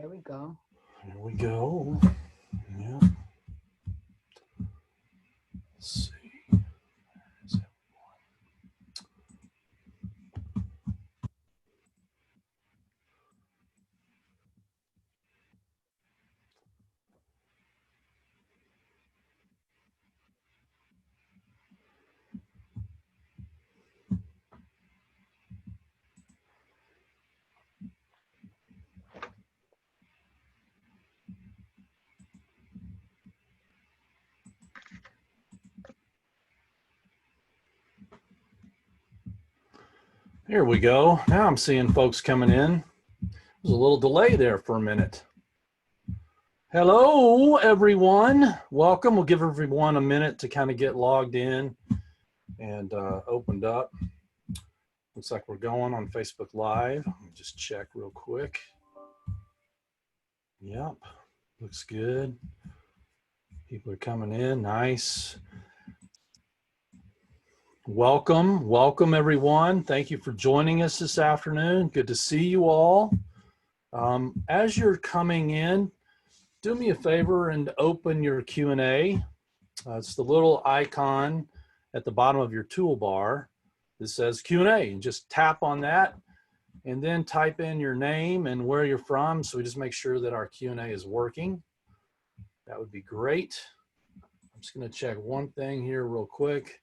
There we go. Here we go. Yeah. Let's see. There's everyone. Here we go. Now I'm seeing folks coming in. There's a little delay there for a minute. Hello, everyone. Welcome. We'll give everyone a minute to kind of get logged in and opened up. Looks like we're going on Facebook Live. Let me just check real quick. Yep, looks good. People are coming in. Nice. Welcome, welcome everyone. Thank you for joining us this afternoon. Good to see you all. As you're coming in, do me a favor and open your Q&A. It's the little icon at the bottom of your toolbar that says Q&A, and just tap on that and then type in your name and where you're from, so we just make sure that our Q&A is working. That would be great. I'm just going to check one thing here real quick.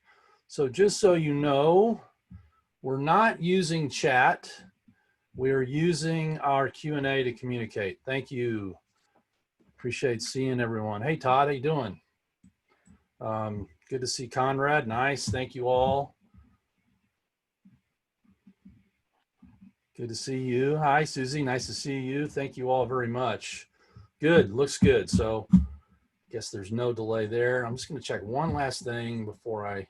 So just so you know, we're not using chat. We're using our Q&A to communicate. Thank you. Appreciate seeing everyone. Hey, Todd, how you doing? Good to see Conrad. Nice. Thank you all. Good to see you. Hi, Susie. Nice to see you. Thank you all very much. Good. Looks good. So I guess there's no delay there. I'm just going to check one last thing before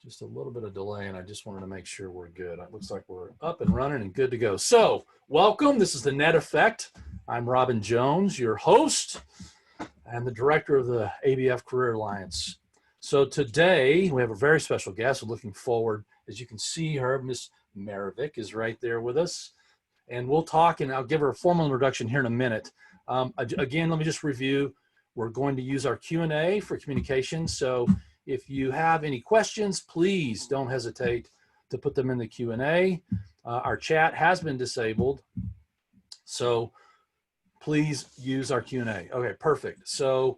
just a little bit of delay, and I just wanted to make sure we're good. It looks like we're up and running and good to go. So welcome. This is the Net Effect. I'm Robin Jones, your host and the director of the ABF Career Alliance. So today we have a very special guest. We're looking forward. As you can see her, Miss Marivic is right there with us. And we'll talk, and I'll give her a formal introduction here in a minute. Again, let me just review. We're going to use our Q&A for communication. So if you have any questions, please don't hesitate to put them in the Q&A. Our chat has been disabled, so please use our Q&A. Okay, perfect. So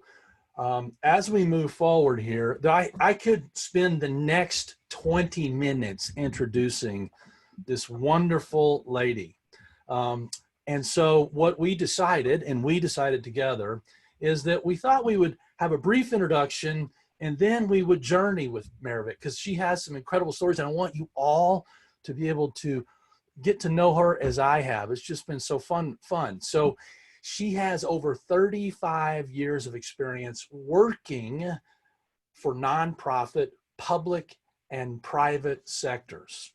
as we move forward here, I could spend the next 20 minutes introducing this wonderful lady. And so what we decided, and we decided together, is that we thought we would have a brief introduction, and then we would journey with Marivic, because she has some incredible stories, and I want you all to be able to get to know her as I have. It's just been so fun. So she has over 35 years of experience working for nonprofit, public, and private sectors.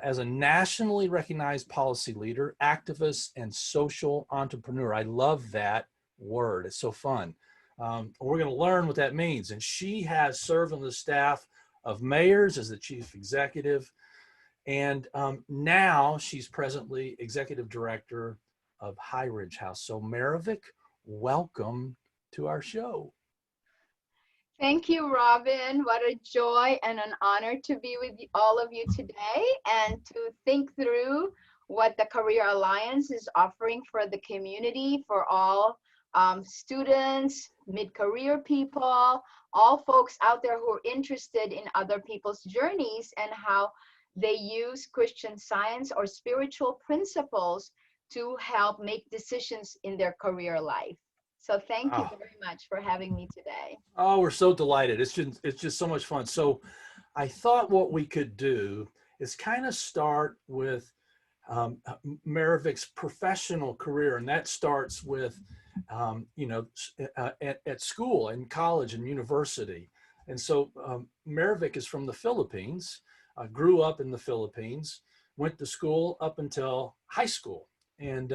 As a nationally recognized policy leader, activist, and social entrepreneur. I love that word. It's so fun. We're going to learn what that means. And she has served on the staff of mayors as the chief executive. And now she's presently executive director of High Ridge House. So Marivic, welcome to our show. Thank you, Robin. What a joy and an honor to be with all of you today and to think through what the Career Alliance is offering for the community, for all students, mid-career people, all folks out there who are interested in other people's journeys and how they use Christian Science or spiritual principles to help make decisions in their career life. So thank you very much for having me today. Oh, we're so delighted. It's just so much fun. So I thought what we could do is kind of start with Marivic's professional career, and that starts with at school and college and university. And so Marivic is from the Philippines, grew up in the Philippines, went to school up until high school. And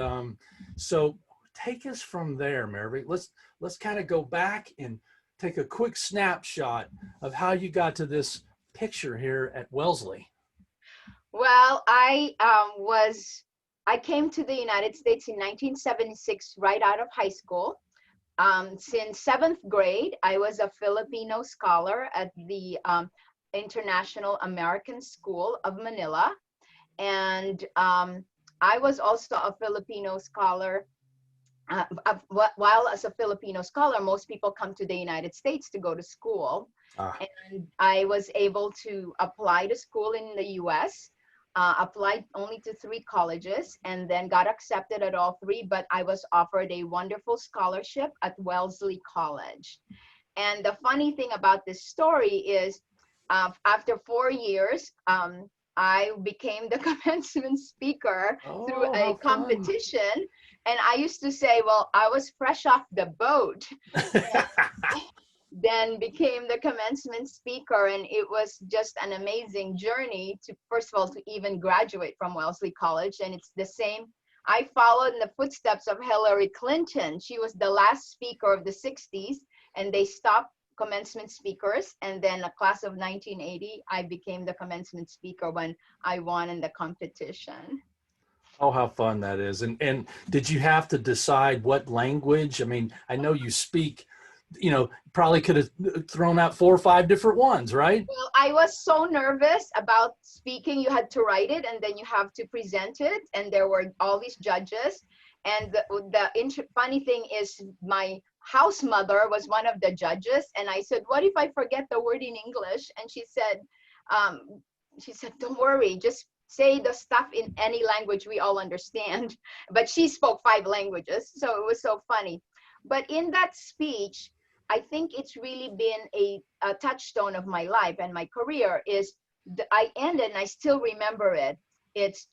so take us from there, Marivic. Let's kind of go back and take a quick snapshot of how you got to this picture here at Wellesley. Well, I was I came to the United States in 1976, right out of high school. Since seventh grade, I was a Filipino scholar at the International American School of Manila. And I was also a Filipino scholar. While as a Filipino scholar, most people come to the United States to go to school. Ah, And I was able to apply to school in the US, applied only to 3 colleges, and then got accepted at all 3, but I was offered a wonderful scholarship at Wellesley College. And the funny thing about this story is after 4 years, I became the commencement speaker through oh, how a fun. competition. And I used to say, well, I was fresh off the boat, then became the commencement speaker. And it was just an amazing journey to, first of all, to even graduate from Wellesley College. And it's the same. I followed in the footsteps of Hillary Clinton. She was the last speaker of the 60s, and they stopped commencement speakers. And then a class of 1980, I became the commencement speaker when I won in the competition. Oh, how fun that is. And did you have to decide what language? I mean, I know you speak, probably could have thrown out 4 or 5 different ones, right? Well, I was so nervous about speaking. You had to write it and then you have to present it. And there were all these judges. And the funny thing is, my house mother was one of the judges. And I said, what if I forget the word in English? And she said, don't worry, just say the stuff in any language we all understand. But she spoke 5 languages, so it was so funny. But in that speech, I think it's really been a touchstone of my life and my career. I ended, and I still remember it. It's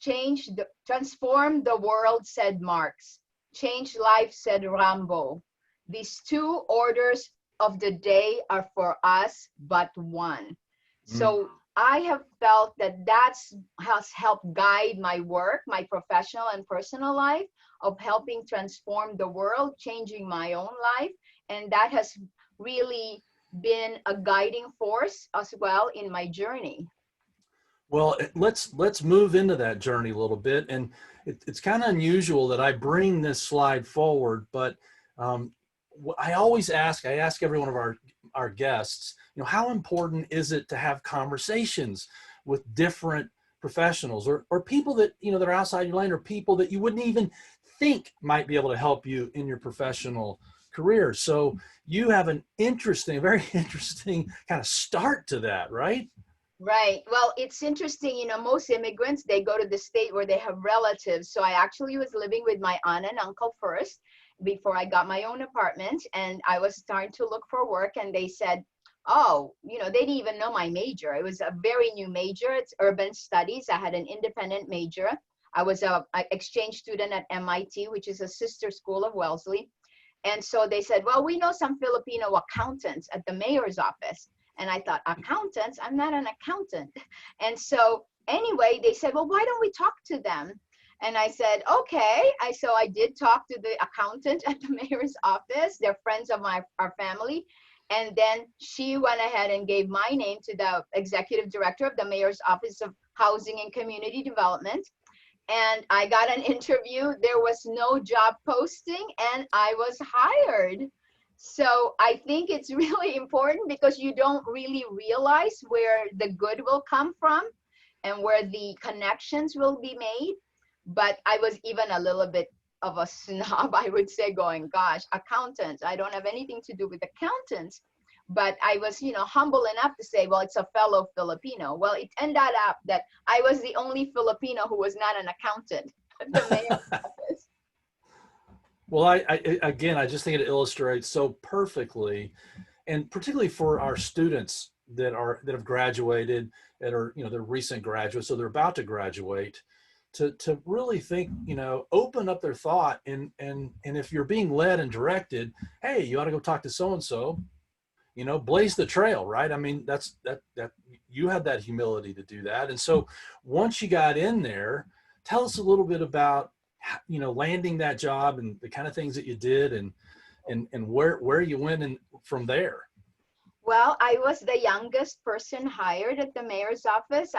transformed the world, said Marx. Change life, said Rambo. These 2 orders of the day are for us but one. So I have felt that has helped guide my work, my professional and personal life, of helping transform the world, changing my own life. And that has really been a guiding force as well in my journey. Well, let's move into that journey a little bit. And it's kind of unusual that I bring this slide forward, but I ask every one of our guests, how important is it to have conversations with different professionals or people that, that are outside your lane, or people that you wouldn't even think might be able to help you in your professional career. So you have very interesting kind of start to that, right? Right. Well, it's interesting, most immigrants, they go to the state where they have relatives. So I actually was living with my aunt and uncle first before I got my own apartment, and I was starting to look for work, and they said, oh, they didn't even know my major. It was a very new major. It's urban studies. I had an independent major. I was an exchange student at MIT, which is a sister school of Wellesley. And so they said, well, we know some Filipino accountants at the mayor's office. And I thought, accountants? I'm not an accountant. And so anyway, they said, well, why don't we talk to them? And I said, okay. So I did talk to the accountant at the mayor's office. They're friends of our family. And then she went ahead and gave my name to the executive director of the mayor's office of housing and community development. And I got an interview. There was no job posting, and I was hired. So I think it's really important because you don't really realize where the good will come from and where the connections will be made. But I was even a little bit of a snob, I would say, going, gosh, accountants, I don't have anything to do with accountants. But I was, humble enough to say, well, it's a fellow Filipino. Well, it ended up that I was the only Filipino who was not an accountant at the mayor's office. Well, I just think it illustrates so perfectly, and particularly for our students that have graduated, that are, they're recent graduates, so they're about to graduate, to really think, open up their thought, and if you're being led and directed, hey, you ought to go talk to so-and-so, blaze the trail, right? I mean, that you had that humility to do that. And so once you got in there, tell us a little bit about, landing that job and the kind of things that you did, and where you went and from there. Well, I was the youngest person hired at the mayor's office.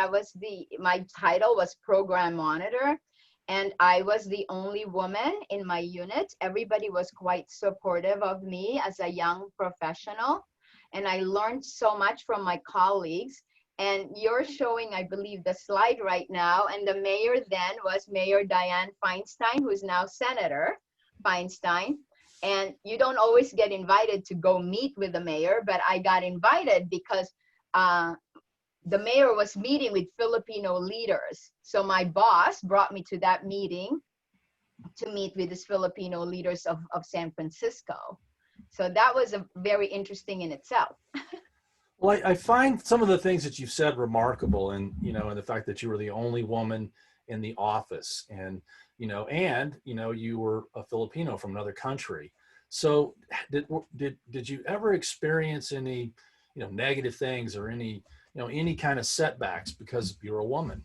My title was program monitor. and I was the only woman in my unit. Everybody was quite supportive of me as a young professional, and I learned so much from my colleagues. And you're showing, I believe, the slide right now, and the mayor then was Mayor Dianne Feinstein, who's now Senator Feinstein. And you don't always get invited to go meet with the mayor, but I got invited because the mayor was meeting with Filipino leaders. So my boss brought me to that meeting to meet with these Filipino leaders of San Francisco. So that was a very interesting in itself. Well, I find some of the things that you've said remarkable, and and the fact that you were the only woman in the office, and you were a Filipino from another country. So did you ever experience any negative things or any kind of setbacks because you're a woman?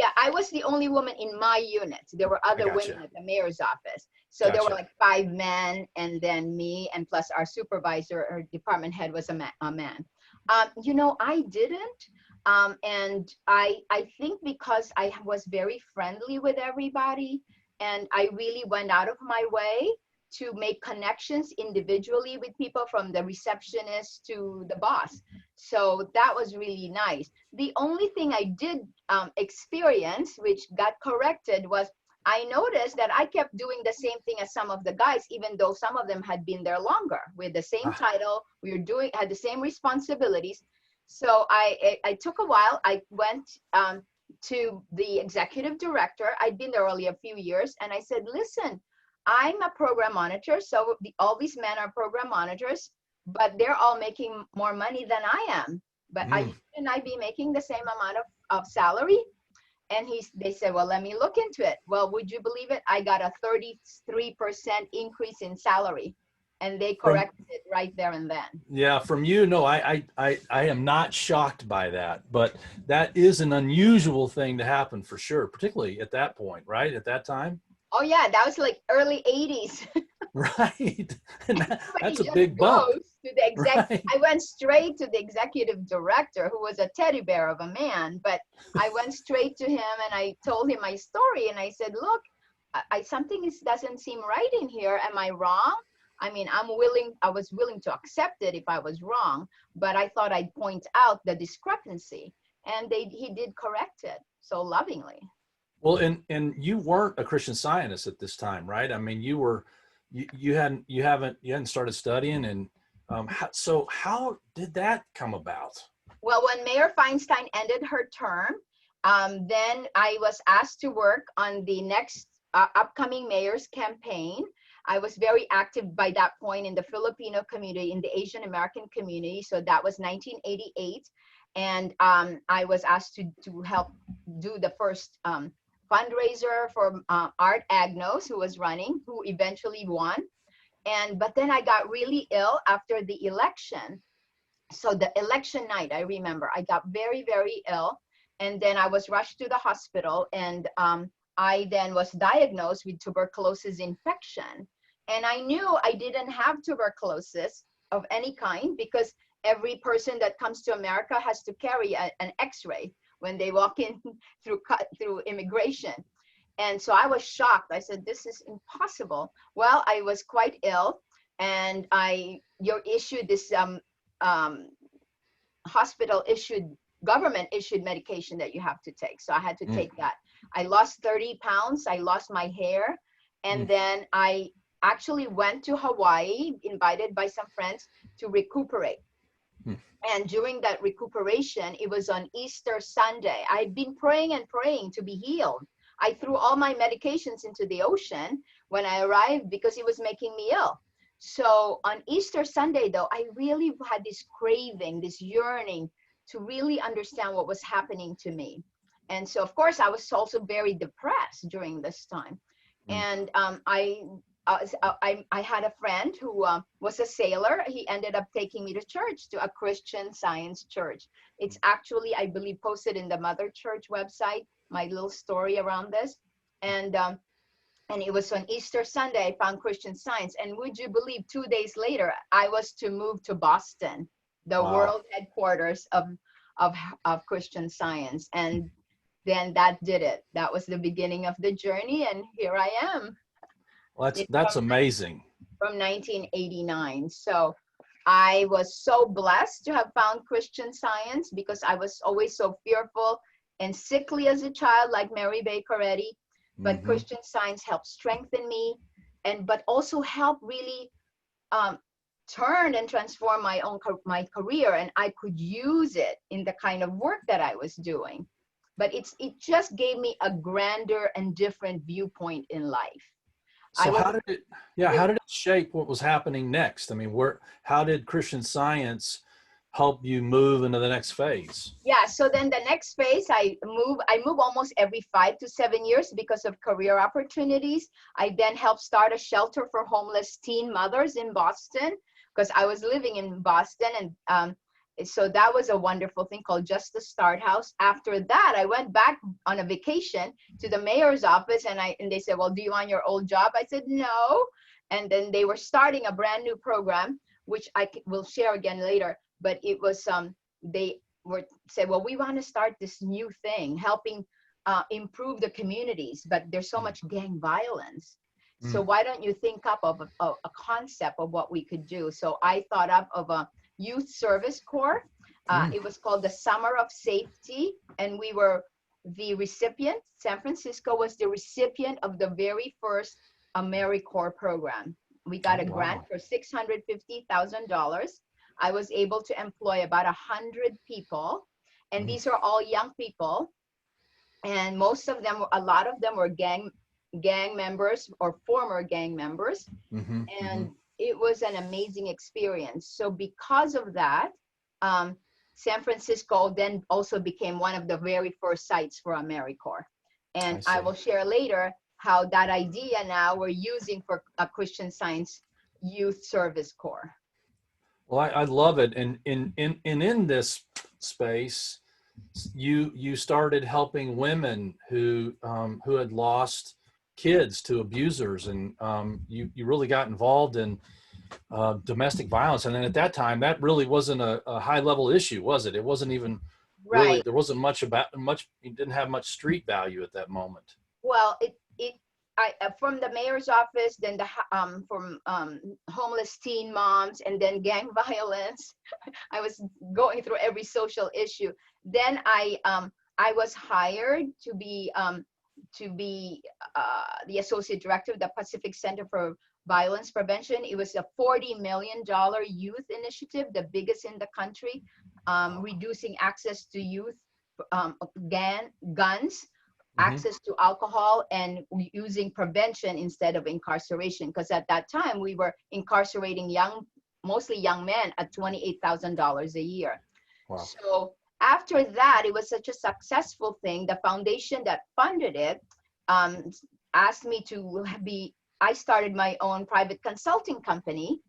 Yeah, I was the only woman in my unit. There were I other gotcha. women at the mayor's office. So there were Gotcha. like 5 men, and then me, and plus our supervisor or department head was a man. I didn't. And I think because I was very friendly with everybody, and I really went out of my way to make connections individually with people, from the receptionist to the boss. So that was really nice. The only thing I did experience, which got corrected, was I noticed that I kept doing the same thing as some of the guys, even though some of them had been there longer with the same title. We were had the same responsibilities. So I took a while. I went to the executive director. I'd been there only a few years, and I said, listen, I'm a program monitor. So all these men are program monitors, but they're all making more money than I am. But shouldn't I be making the same amount of salary? And they said, well, let me look into it. Well, would you believe it? I got a 33% increase in salary, and they From corrected it right there and then. Yeah, from you, no, I am not shocked by that, but that is an unusual thing to happen for sure, particularly at that point, right? At that time. Oh yeah, that was like early 80s. Right. And Nobody that's a just big bump, goes to the exec. right? I went straight to the executive director, who was a teddy bear of a man, but I went straight to him and I told him my story, and I said, look, something doesn't seem right in here. Am I wrong? I mean, I was willing to accept it if I was wrong, but I thought I'd point out the discrepancy, and he did correct it so lovingly. Well, and you weren't a Christian Scientist at this time, right? I mean, you hadn't started studying, and so how did that come about? Well, when Mayor Feinstein ended her term, then I was asked to work on the next upcoming mayor's campaign. I was very active by that point in the Filipino community, in the Asian American community. So that was 1988. And I was asked to help do the first fundraiser for Art Agnos, who was running, who eventually won. But then I got really ill after the election. So the election night, I remember I got very, very ill. And then I was rushed to the hospital, and I then was diagnosed with tuberculosis infection. And I knew I didn't have tuberculosis of any kind, because every person that comes to America has to carry an X-ray when they walk in through immigration. And so I was shocked. I said, this is impossible. Well, I was quite ill, and you're issued this hospital issued, government issued medication that you have to take. So I had to take that. I lost 30 pounds. I lost my hair. And then I actually went to Hawaii, invited by some friends, to recuperate. And during that recuperation, it was on Easter Sunday. I'd been praying and praying to be healed. I threw all my medications into the ocean when I arrived, because it was making me ill. So on Easter Sunday, though, I really had this craving, this yearning to really understand what was happening to me. And so, of course, I was also very depressed during this time. And I had a friend who was a sailor. He ended up taking me to church, to a Christian Science church. It's actually, I believe, posted in the Mother Church website, my little story around this. And it was on Easter Sunday, I found Christian Science. And would you believe, 2 days later, I was to move to Boston, the world headquarters of Christian Science. And then that did it. That was the beginning of the journey, and here I am. Well, that's amazing. From 1989. So I was so blessed to have found Christian Science because I was always so fearful and sickly as a child, like Mary Baker Eddy. But Christian Science helped strengthen me, but also helped really turn and transform my career, and I could use it in the kind of work that I was doing. But it just gave me a grander and different viewpoint in life. So how did it shape what was happening next? I mean, how did Christian Science help you move into the next phase? Yeah, so then the next phase, I move almost every 5 to 7 years because of career opportunities. I then helped start a shelter for homeless teen mothers in Boston because I was living in Boston, and so that was a wonderful thing called Just the Start House. After that, I went back on a vacation to the mayor's office, and they said, well, do you want your old job? I said, no. And then they were starting a brand new program, which I will share again later. But it was, they said, well, we want to start this new thing, helping improve the communities, but there's so much gang violence. So why don't you think up of a concept of what we could do? So I thought up of a youth service corps. It was called the Summer of Safety, and we were the recipient. San Francisco was the recipient of the very first AmeriCorps program. We got a grant for $650,000. I was able to employ about 100 people, and these are all young people, and a lot of them were gang members or former gang members, and it was an amazing experience. So because of that, San Francisco then also became one of the very first sites for AmeriCorps. And I will share later how that idea now we're using for a Christian Science Youth Service Corps. Well, I love it. And in this space, you started helping women who had lost kids to abusers, and you really got involved in domestic violence. And then at that time, that really wasn't a high level issue, was it? It wasn't even really, there wasn't much, it didn't have much street value at that moment. Well, I from the mayor's office, then from homeless teen moms, and then gang violence. I was going through every social issue. Then I was hired to be the associate director of the Pacific Center for Violence Prevention. It was a $40 million youth initiative, the biggest in the country, reducing access to youth, guns, access to alcohol, and using prevention instead of incarceration. Because at that time, we were incarcerating mostly young men at $28,000 a year. Wow. So after that, it was such a successful thing. The foundation that funded it asked me to I started my own private consulting company,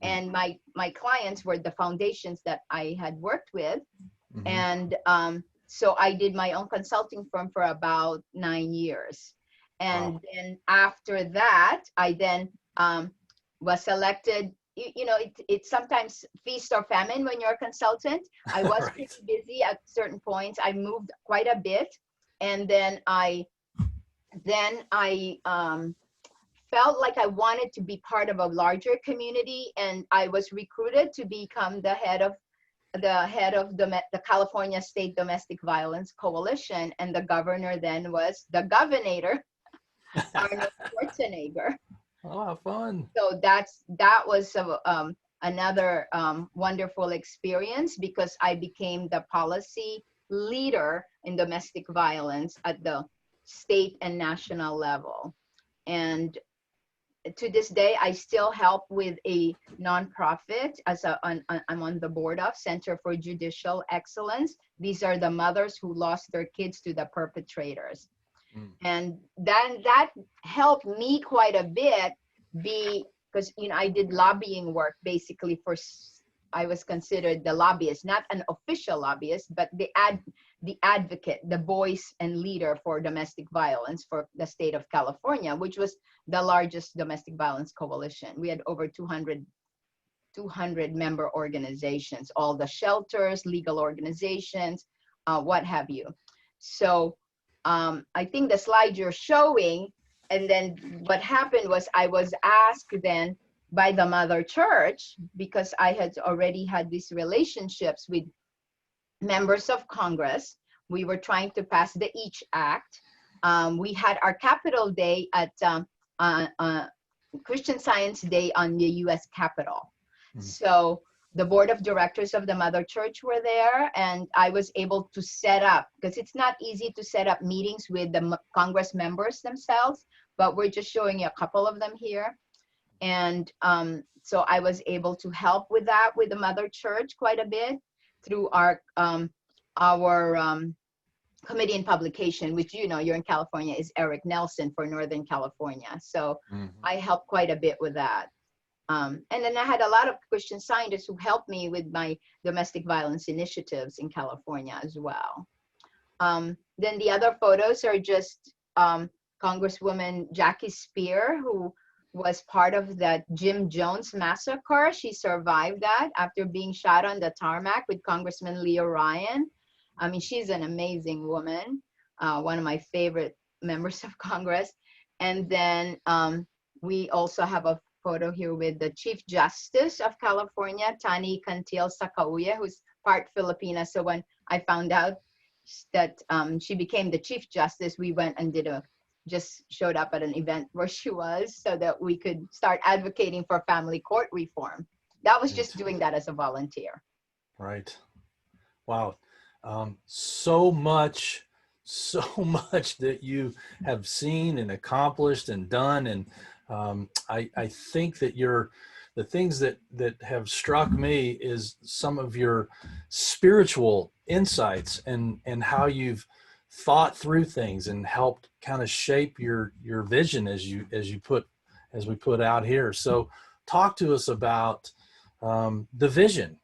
and my clients were the foundations that I had worked with. And so I did my own consulting firm for about 9 years. And then after that, I then was selected. It's sometimes feast or famine when you're a consultant. I was pretty busy at certain points. I moved quite a bit. And then I felt like I wanted to be part of a larger community, and I was recruited to become the head of the California State Domestic Violence Coalition, and the governor then was the governor, Arnold Schwarzenegger. Oh, how fun! So that was another wonderful experience, because I became the policy leader in domestic violence at the state and national level. And to this day, I still help with a nonprofit I'm on the board of Center for Judicial Excellence. These are the mothers who lost their kids to the perpetrators. And then that helped me quite a bit, because I did lobbying work basically I was considered the lobbyist, not an official lobbyist, but the advocate, the voice and leader for domestic violence for the state of California, which was the largest domestic violence coalition. We had over 200 member organizations, all the shelters, legal organizations, what have you. So I think the slide you're showing, and then what happened was I was asked then by the mother church, because I had already had these relationships with members of Congress. We were trying to pass the EACH Act. We had our Capitol Day at Christian Science Day on the US Capitol. So the board of directors of the mother church were there, and I was able to set up, because it's not easy to set up meetings with the Congress members themselves, but we're just showing you a couple of them here. And so I was able to help with that with the mother church quite a bit through our committee in publication, which, you know, you're in California, is Eric Nelson for Northern California. So I helped quite a bit with that. And then I had a lot of Christian scientists who helped me with my domestic violence initiatives in California as well. Then the other photos are just Congresswoman Jackie Spear, who was part of that Jim Jones massacre. She survived that after being shot on the tarmac with Congressman Leo Ryan. I mean, she's an amazing woman, one of my favorite members of Congress. And then we also have a photo here with the Chief Justice of California, Tani Cantil Sacauye, who's part Filipina. So when I found out that she became the Chief Justice, we went and just showed up at an event where she was, so that we could start advocating for family court reform. That was just doing that as a volunteer. Right. Wow. So much that you have seen and accomplished and done. And I think that the things that have struck me is some of your spiritual insights and how you've thought through things and helped kind of shape your vision as we put out here. So talk to us about the vision.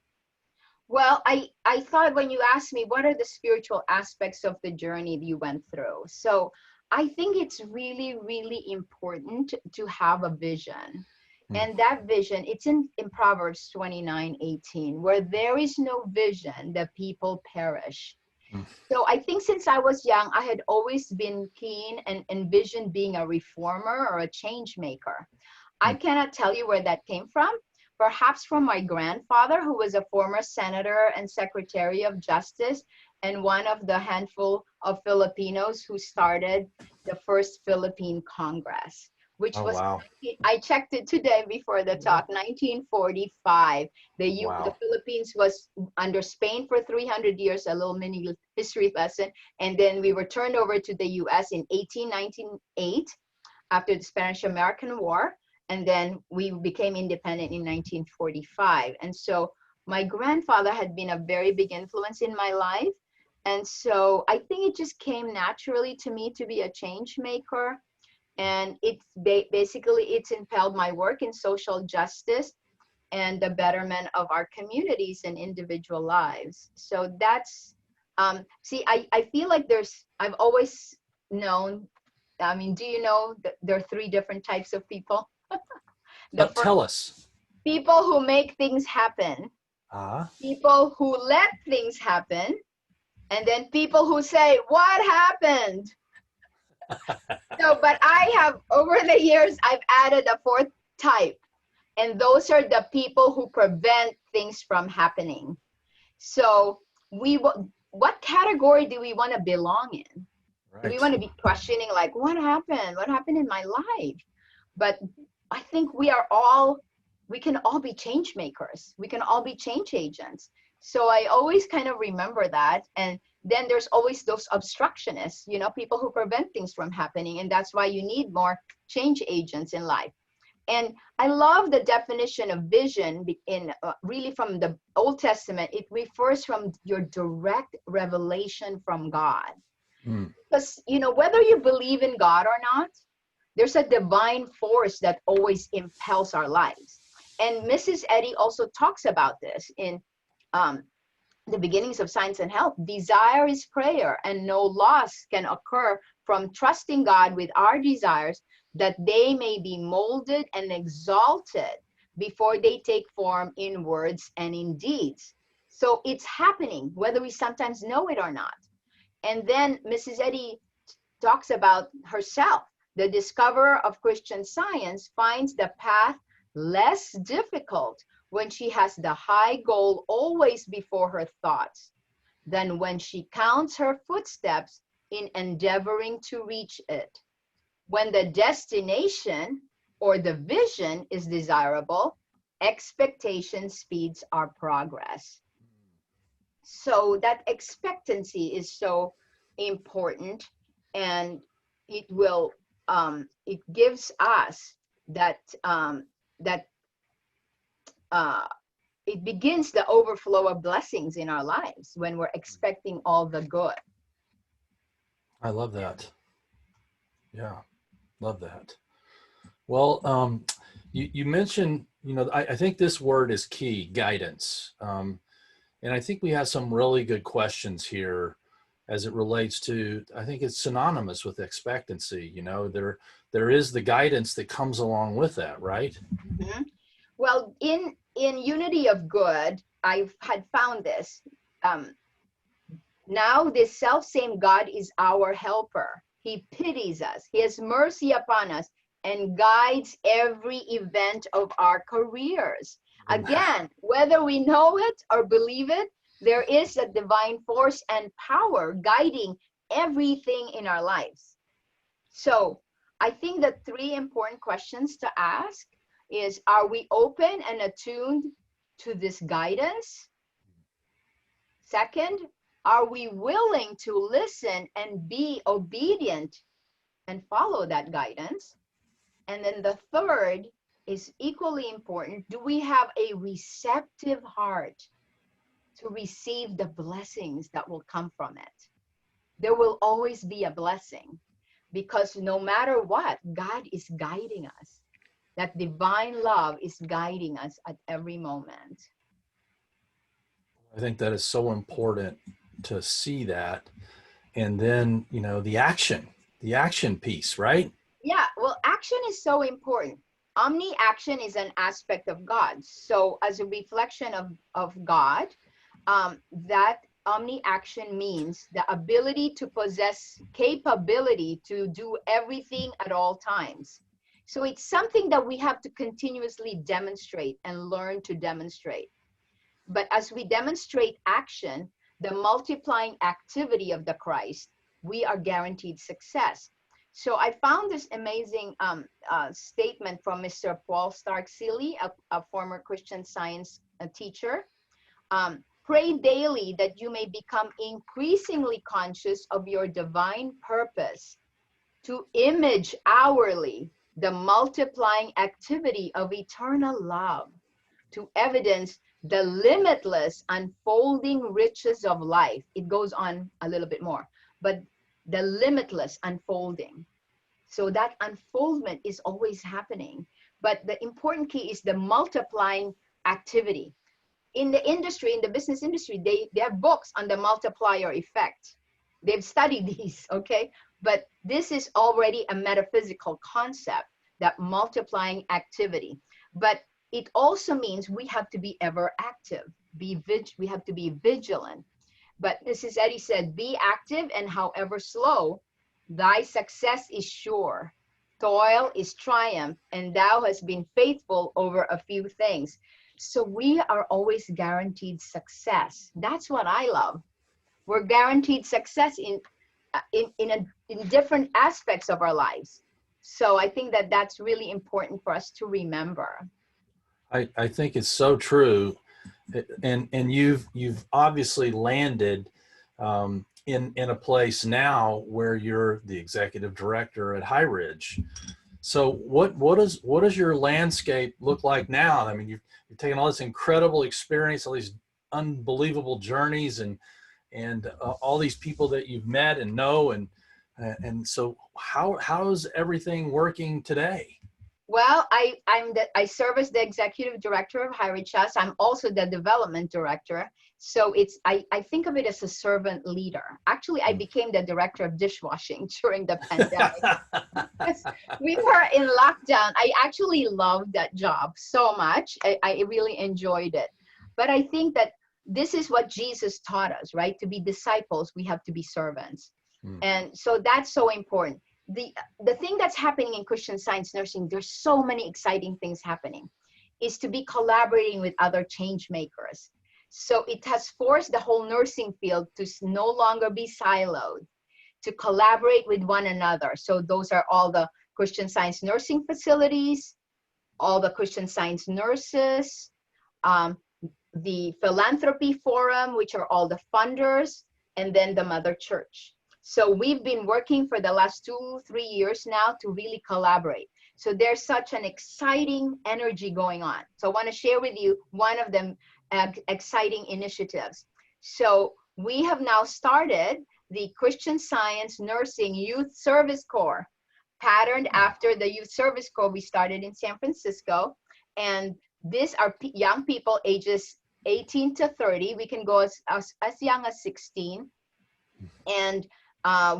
Well, I thought when you asked me, what are the spiritual aspects of the journey you went through? So I think it's really, really important to have a vision. And that vision, it's in Proverbs 29:18, where there is no vision, the people perish. So I think since I was young, I had always been keen and envisioned being a reformer or a change maker. I cannot tell you where that came from. Perhaps from my grandfather, who was a former senator and secretary of justice, and one of the handful of Filipinos who started the first Philippine Congress, which was, wow. I checked it today before the talk, 1945. The Philippines was under Spain for 300 years, a little mini history lesson. And then we were turned over to the US in 1898 after the Spanish-American War. And then we became independent in 1945. And so my grandfather had been a very big influence in my life. And so I think it just came naturally to me to be a change maker. And it's basically, it's impelled my work in social justice and the betterment of our communities and individual lives. So that's, see, I feel like I've always known, I mean, do you know that there are 3 different types of people? Tell us. People who make things happen, people who let things happen, and then people who say, what happened? So, but I have, over the years, I've added a 4th type, and those are the people who prevent things from happening. So what category do we want to belong in? Right. Do we want to be questioning, like, what happened? What happened in my life? But I think we can all be change makers. We can all be change agents. So I always kind of remember that. And then there's always those obstructionists, you know, people who prevent things from happening. And that's why you need more change agents in life. And I love the definition of vision in really from the Old Testament. It refers from your direct revelation from God. Because, you know, whether you believe in God or not, there's a divine force that always impels our lives. And Mrs. Eddy also talks about this in the beginnings of Science and Health. Desire is prayer, and no loss can occur from trusting God with our desires, that they may be molded and exalted before they take form in words and in deeds. So it's happening, whether we sometimes know it or not. And then Mrs. Eddy talks about herself. The discoverer of Christian Science finds the path less difficult when she has the high goal always before her thoughts than when she counts her footsteps in endeavoring to reach it. When the destination or the vision is desirable, expectation speeds our progress. So that expectancy is so important, and it will it gives us that it begins the overflow of blessings in our lives when we're expecting all the good. I love that. Yeah, love that. Well, you mentioned, I think this word is key, guidance. And I think we have some really good questions here as it relates to, I think it's synonymous with expectancy. There is the guidance that comes along with that, right? Mm-hmm. Well, in Unity of Good, I had found this. Now this self-same God is our helper. He pities us. He has mercy upon us and guides every event of our careers. Again, whether we know it or believe it, there is a divine force and power guiding everything in our lives. So I think the three important questions to ask is, are we open and attuned to this guidance? Second, are we willing to listen and be obedient and follow that guidance? And then the third is equally important. Do we have a receptive heart to receive the blessings that will come from it? There will always be a blessing, because no matter what, God is guiding us. That divine love is guiding us at every moment. I think that is so important to see that. And then, the action piece, right? Yeah, well, action is so important. Omni-action is an aspect of God. So as a reflection of God, that omni-action means the ability to possess capability to do everything at all times. So it's something that we have to continuously demonstrate and learn to demonstrate. But as we demonstrate action, the multiplying activity of the Christ, we are guaranteed success. So I found this amazing statement from Mr. Paul Stark-Seeley, a former Christian Science teacher. Pray daily that you may become increasingly conscious of your divine purpose, to image hourly the multiplying activity of eternal love, to evidence the limitless unfolding riches of life. It goes on a little bit more, but the limitless unfolding. So that unfoldment is always happening. But the important key is the multiplying activity. In the industry, in the business industry, they have books on the multiplier effect. They've studied these, okay? But this is already a metaphysical concept, that multiplying activity. But it also means we have to be ever active. We have to be vigilant. But Mrs. Eddy said, be active, and however slow, thy success is sure. Toil is triumph, and thou hast been faithful over a few things. So we are always guaranteed success. That's what I love. We're guaranteed success in different aspects of our lives. So I think that that's really important for us to remember. I think it's so true. And you've obviously landed in a place now where you're the executive director at High Ridge. So what does your landscape look like now? I mean, you're taking all this incredible experience, all these unbelievable journeys, and all these people that you've met and know, and so how's everything working today? Well, I serve as the executive director of High Ridge. I'm also the development director. So I think of it as a servant leader. Actually, I became the director of dishwashing during the pandemic. We were in lockdown. I actually loved that job so much. I really enjoyed it. But I think that this is what Jesus taught us, right? To be disciples, we have to be servants. And so that's so important. The thing that's happening in Christian Science nursing, there's so many exciting things happening, is to be collaborating with other change makers. So it has forced the whole nursing field to no longer be siloed, to collaborate with one another. So those are all the Christian Science nursing facilities, all the Christian Science nurses, the philanthropy forum, which are all the funders, and then the mother church. So we've been working for the last 2-3 years now to really collaborate. So there's such an exciting energy going on. So I want to share with you one of the exciting initiatives. So we have now started the Christian Science Nursing Youth Service Corps, patterned after the Youth Service Corps we started in San Francisco. And these are young people ages 18 to 30. We can go as young as 16. And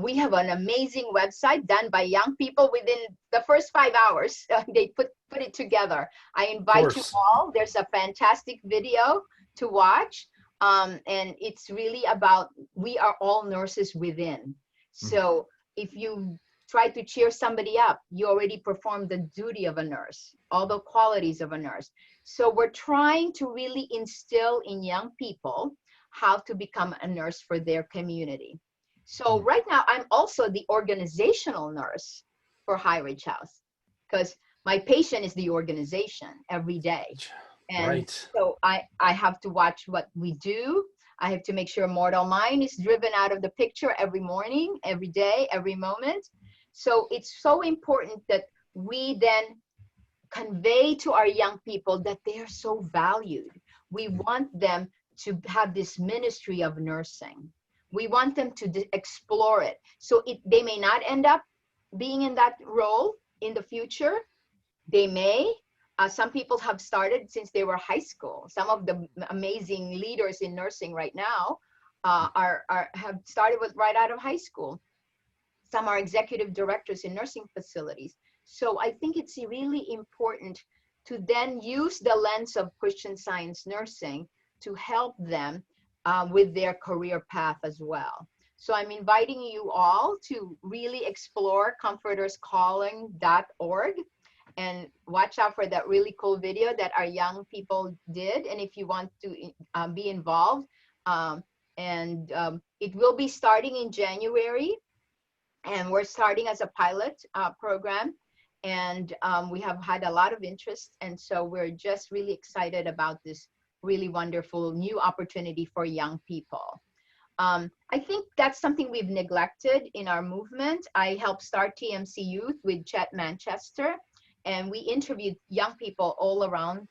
we have an amazing website done by young people within the first 5 hours. They put it together. I invite you all. There's a fantastic video to watch. And it's really about, we are all nurses within. So if you try to cheer somebody up, you already performed the duty of a nurse, all the qualities of a nurse. So we're trying to really instill in young people how to become a nurse for their community. So right now, I'm also the organizational nurse for High Ridge House, because my patient is the organization every day. And so I have to watch what we do. I have to make sure Mortal Mind is driven out of the picture every morning, every day, every moment. So it's so important that we then convey to our young people that they are so valued. We want them to have this ministry of nursing. We want them to explore it. So they may not end up being in that role in the future. They may. Some people have started since they were high school. Some of the amazing leaders in nursing right now have started right out of high school. Some are executive directors in nursing facilities. So I think it's really important to then use the lens of Christian Science nursing to help them with their career path as well. So I'm inviting you all to really explore comforterscalling.org and watch out for that really cool video that our young people did. And if you want to be involved, it will be starting in January. And we're starting as a pilot program. And we have had a lot of interest. And so we're just really excited about this really wonderful new opportunity for young people. I think that's something we've neglected in our movement. I helped start TMC Youth with Chet Manchester, and we interviewed young people all around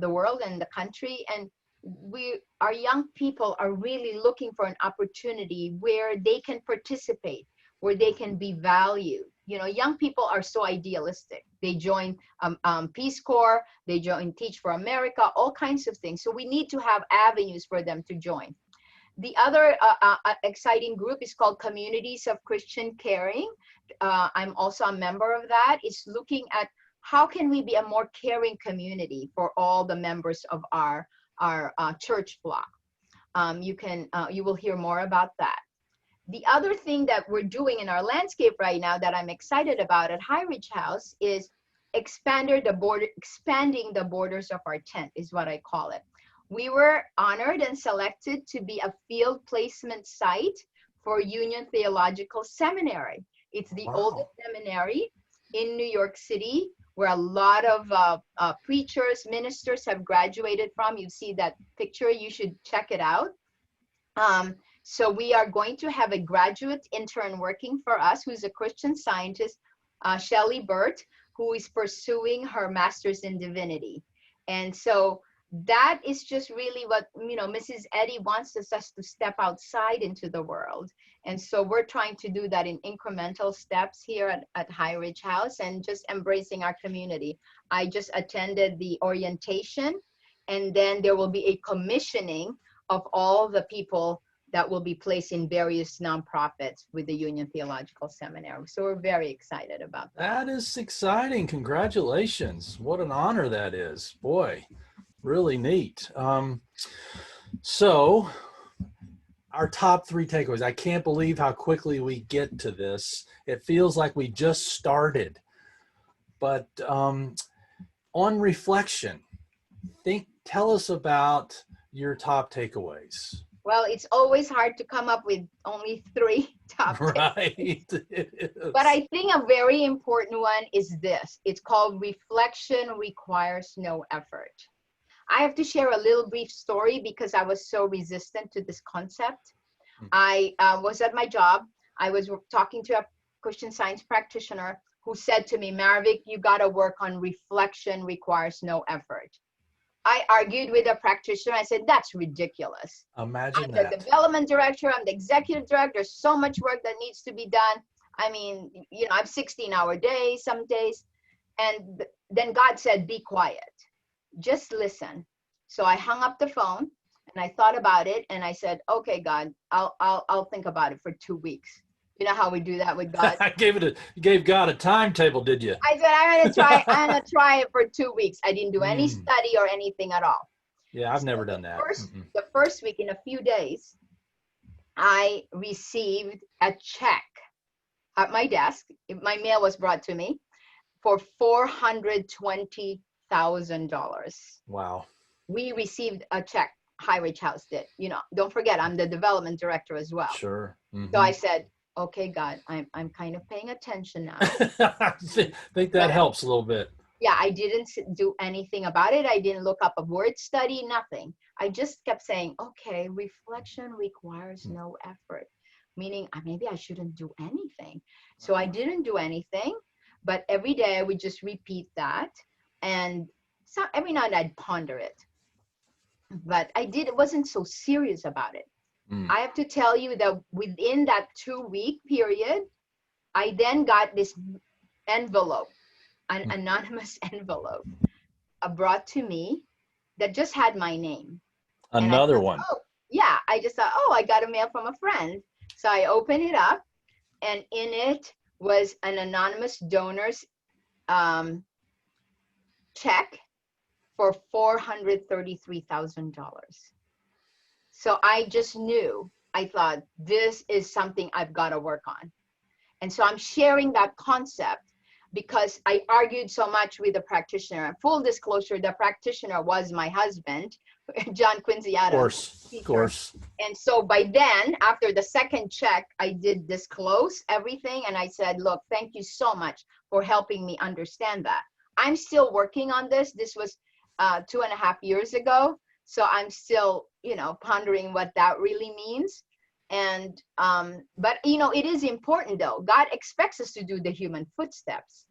the world and the country. And our young people are really looking for an opportunity where they can participate, where they can be valued. You know, young people are so idealistic. They join Peace Corps, they join Teach for America, all kinds of things. So we need to have avenues for them to join. The other exciting group is called Communities of Christian Caring. I'm also a member of that. It's looking at how can we be a more caring community for all the members of our church block. You will hear more about that. The other thing that we're doing in our landscape right now that I'm excited about at High Ridge House is expanding the borders of our tent, is what I call it. We were honored and selected to be a field placement site for Union Theological Seminary. It's the oldest seminary in New York City, where a lot of preachers, ministers have graduated from. You see that picture, you should check it out. So we are going to have a graduate intern working for us who's a Christian Scientist, Shelley Burt, who is pursuing her master's in divinity. And so that is just really what, Mrs. Eddy wants us to step outside into the world. And so we're trying to do that in incremental steps here at High Ridge House and just embracing our community. I just attended the orientation, and then there will be a commissioning of all the people that will be placed in various nonprofits with the Union Theological Seminary. So we're very excited about that. That is exciting. Congratulations. What an honor that is. Boy, really neat. So our top 3 takeaways. I can't believe how quickly we get to this. It feels like we just started. But on reflection, tell us about your top takeaways. Well, it's always hard to come up with only 3 top takeaways. Right. But I think a very important one is this. It's called reflection requires no effort. I have to share a little brief story because I was so resistant to this concept. I was at my job. I was talking to a Christian Science practitioner who said to me, Marivic, you got to work on reflection requires no effort. I argued with a practitioner. I said, that's ridiculous. Imagine I'm that. the development director. I'm the executive director. There's so much work that needs to be done. I mean, you know, I have 16-hour days some days. And then God said, be quiet. Just listen. So I hung up the phone and I thought about it. And I said, okay, God, I'll think about it for 2 weeks. You know how we do that with God? You gave God a timetable, did you? I said, I'm gonna try it for 2 weeks. I didn't do any study or anything at all. Yeah, I've never done that. The first week, in a few days, I received a check at my desk. My mail was brought to me for $420,000. Wow. We received a check. High Ridge House did. You know, don't forget, I'm the development director as well. Sure. So I said, okay, God, I'm kind of paying attention now. I think that helps a little bit. Yeah, I didn't do anything about it. I didn't look up a word study, nothing. I just kept saying, okay, reflection requires no effort, meaning maybe I shouldn't do anything. So I didn't do anything, but every day I would just repeat that. And so every night I'd ponder it. But wasn't so serious about it. I have to tell you that within that 2-week period, I then got this envelope, an anonymous envelope brought to me that just had my name. Another one. Oh, yeah, I just thought, oh, I got a mail from a friend. So I opened it up, and in it was an anonymous donor's check for $433,000. So I just knew, I thought, this is something I've got to work on. And so I'm sharing that concept because I argued so much with the practitioner. Full disclosure, the practitioner was my husband, John Quincy Adams. Of course. And so by then, after the second check, I did disclose everything. And I said, look, thank you so much for helping me understand that. I'm still working on this. This was 2.5 years ago. So I'm still, pondering what that really means. And, but, it is important though. God expects us to do the human footsteps,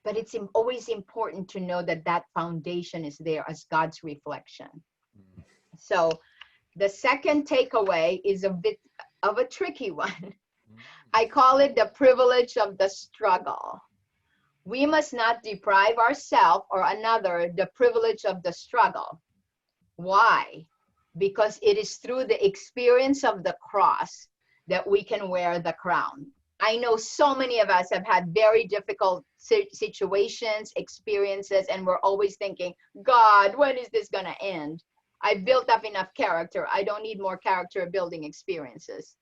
but it's always important to know that that foundation is there as God's reflection. So the second takeaway is a bit of a tricky one. I call it the privilege of the struggle. We must not deprive ourselves or another the privilege of the struggle. Why? Because it is through the experience of the cross that we can wear the crown. I know so many of us have had very difficult situations, experiences, and we're always thinking, God, when is this going to end? I've built up enough character. I don't need more character building experiences.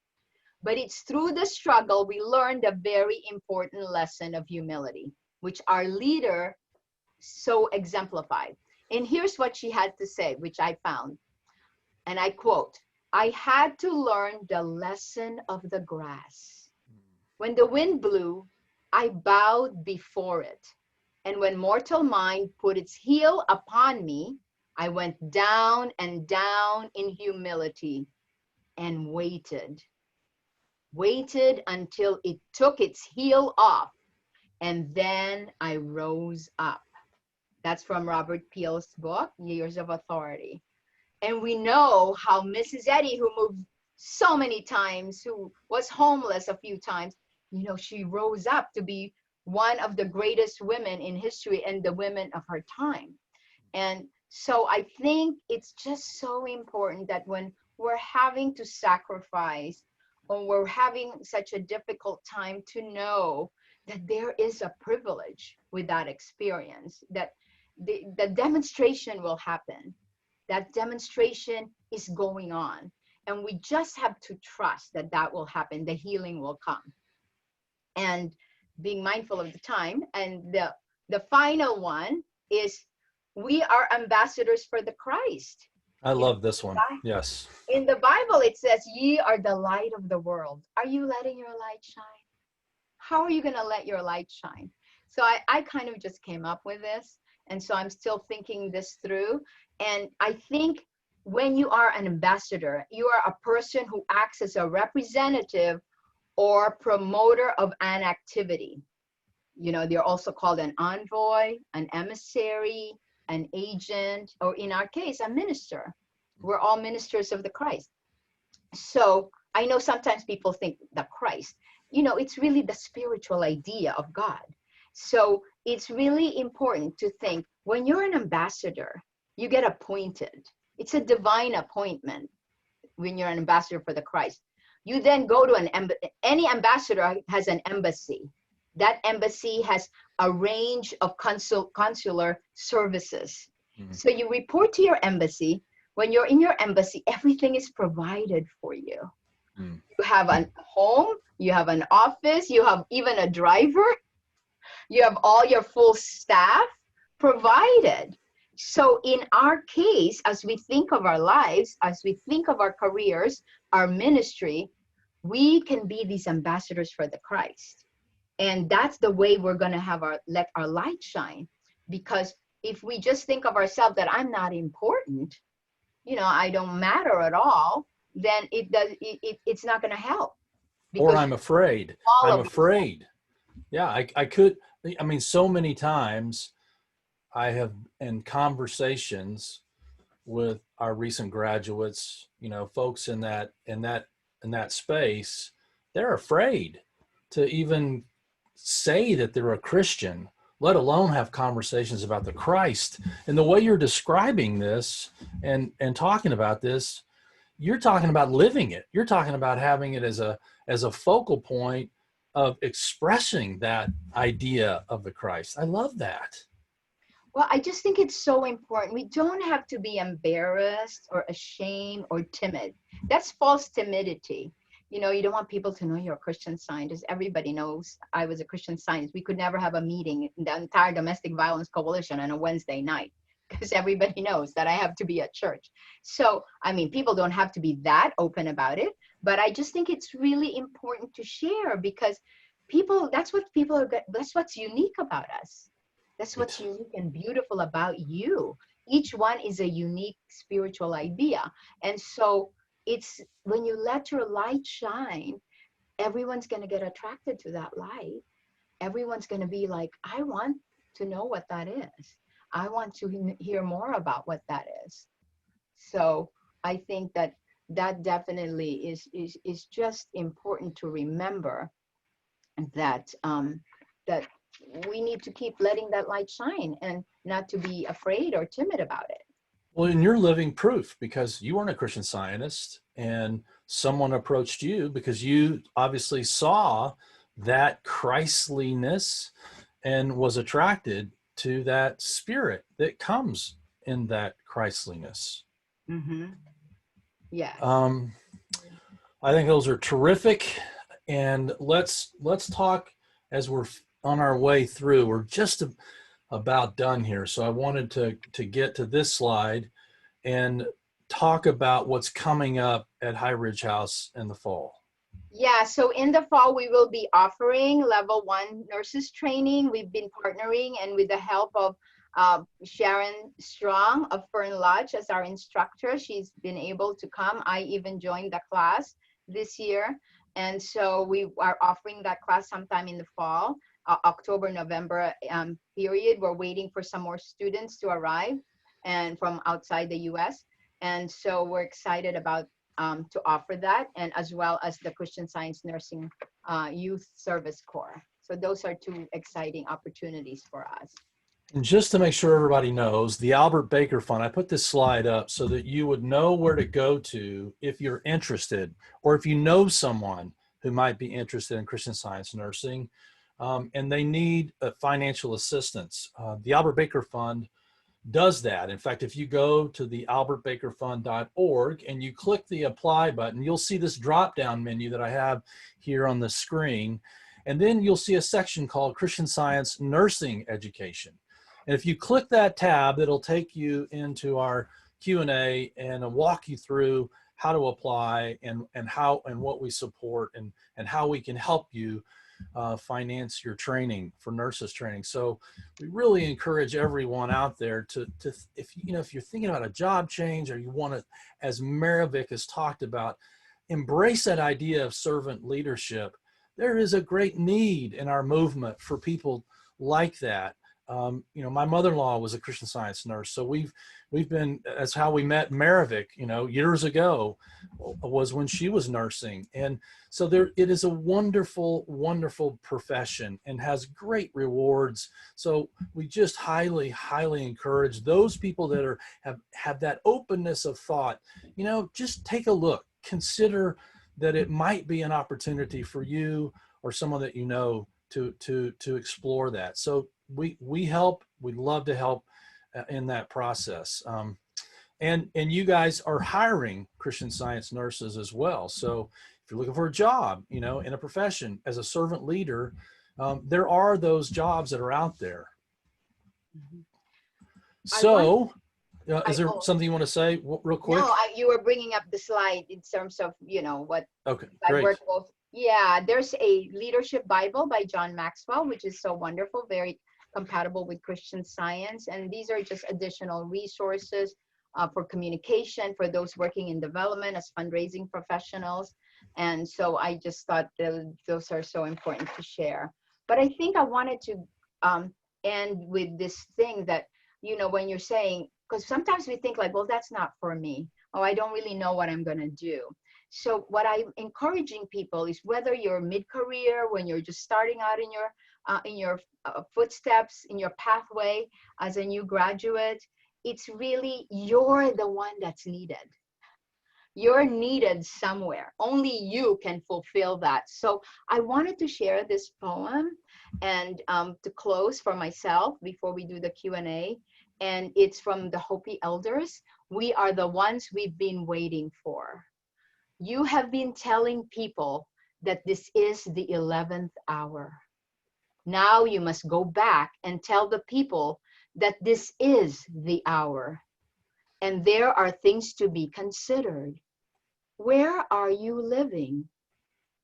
But it's through the struggle we learn the very important lesson of humility, which our leader so exemplified. And here's what she had to say, which I found. And I quote, I had to learn the lesson of the grass. When the wind blew, I bowed before it. And when mortal mind put its heel upon me, I went down and down in humility and waited until it took its heel off. And then I rose up. That's from Robert Peel's book, Years of Authority. And we know how Mrs. Eddy, who moved so many times, who was homeless a few times, she rose up to be one of the greatest women in history and the women of her time. And so I think it's just so important that when we're having to sacrifice or we're having such a difficult time, to know that there is a privilege with that experience, that the demonstration will happen. That demonstration is going on. And we just have to trust that that will happen, the healing will come. And being mindful of the time. And the final one is, we are ambassadors for the Christ. I love this one. Yes. In the Bible, it says, ye are the light of the world. Are you letting your light shine? How are you going to let your light shine? So I kind of just came up with this. And so I'm still thinking this through. And I think when you are an ambassador, you are a person who acts as a representative or promoter of an activity. You know, they're also called an envoy, an emissary, an agent, or in our case, a minister. We're all ministers of the Christ. So I know sometimes people think the Christ, you know, it's really the spiritual idea of God. So it's really important to think, when you're an ambassador, you get appointed. It's a divine appointment when you're an ambassador for the Christ. You then go to any ambassador has an embassy. That embassy has a range of consular services. Mm-hmm. So you report to your embassy. When you're in your embassy, everything is provided for you. Mm-hmm. You have a home, you have an office, you have even a driver, you have all your full staff provided. So in our case, as we think of our lives, as we think of our careers, our ministry, we can be these ambassadors for the Christ. And that's the way we're going to let our light shine. Because if we just think of ourselves that I'm not important, you know, I don't matter at all, then it's not going to help. Or I'm afraid. I'm afraid. Yeah, I mean, so many times I have, in conversations with our recent graduates, you know, folks in that space, they're afraid to even say that they're a Christian, let alone have conversations about the Christ. And the way you're describing this and talking about this, you're talking about living it. You're talking about having it as a focal point of expressing that idea of the Christ. I love that. Well, I just think it's so important. We don't have to be embarrassed or ashamed or timid. That's false timidity. You know, you don't want people to know you're a Christian Scientist. Everybody knows I was a Christian Scientist. We could never have a meeting in the entire Domestic Violence Coalition on a Wednesday night because everybody knows that I have to be at church. So, I mean, people don't have to be that open about it, but I just think it's really important to share because that's what's unique about us. That's what's unique and beautiful about you. Each one is a unique spiritual idea. And so it's when you let your light shine, everyone's going to get attracted to that light. Everyone's going to be like, I want to know what that is. I want to hear more about what that is. So I think that definitely is just important to remember that that we need to keep letting that light shine and not to be afraid or timid about it. Well, and you're living proof because you weren't a Christian Scientist and someone approached you because you obviously saw that Christliness and was attracted to that spirit that comes in that Christliness. Mm-hmm. Yeah. I think those are terrific. And let's talk as we're on our way through. We're just about done here. So I wanted to get to this slide and talk about what's coming up at High Ridge House in the fall. Yeah, so in the fall, we will be offering level 1 nurses training. We've been partnering and with the help of Sharon Strong of Fern Lodge as our instructor. She's been able to come. I even joined the class this year. And so we are offering that class sometime in the fall. October, November period. We're waiting for some more students to arrive and from outside the US. And so we're excited about to offer that, and as well as the Christian Science Nursing Youth Service Corps. So those are 2 exciting opportunities for us. And just to make sure everybody knows, the Albert Baker Fund, I put this slide up so that you would know where to go to if you're interested, or if you know someone who might be interested in Christian Science nursing. And they need financial assistance. The Albert Baker Fund does that. In fact, if you go to the albertbakerfund.org and you click the apply button, you'll see this drop down menu that I have here on the screen. And then you'll see a section called Christian Science Nursing Education. And if you click that tab, it'll take you into our Q&A and walk you through how to apply and how and what we support and how we can help you finance your training for nurses training. So we really encourage everyone out there to if you're thinking about a job change, or you want to, as Marivic has talked about, embrace that idea of servant leadership. There is a great need in our movement for people like that. My mother-in-law was a Christian Science nurse, so we've been, that's how we met Marivic, years ago, was when she was nursing. And so it is a wonderful, wonderful profession and has great rewards. So we just highly, highly encourage those people that have that openness of thought, just take a look, consider that it might be an opportunity for you or someone that to explore that. So we help, we'd love to help in that process. And you guys are hiring Christian Science nurses as well. So if you're looking for a job, in a profession as a servant leader, there are those jobs that are out there. So is there something you want to say real quick? No, you were bringing up the slide in terms of, what. Okay, I great. work both. Yeah, there's a leadership Bible by John Maxwell, which is so wonderful, very compatible with Christian Science. And these are just additional resources for communication for those working in development as fundraising professionals. And so I just thought those are so important to share. But I think I wanted to end with this thing that, when you're saying, because sometimes we think like, well, that's not for me. Oh, I don't really know what I'm going to do. So what I'm encouraging people is, whether you're mid-career, when you're just starting out in your footsteps, in your pathway as a new graduate, it's really, you're the one that's needed. You're needed somewhere. Only you can fulfill that. So I wanted to share this poem and to close for myself before we do the Q&A. And it's from the Hopi elders. We are the ones we've been waiting for. You have been telling people that this is the 11th hour. Now you must go back and tell the people that this is the hour. And there are things to be considered. Where are you living?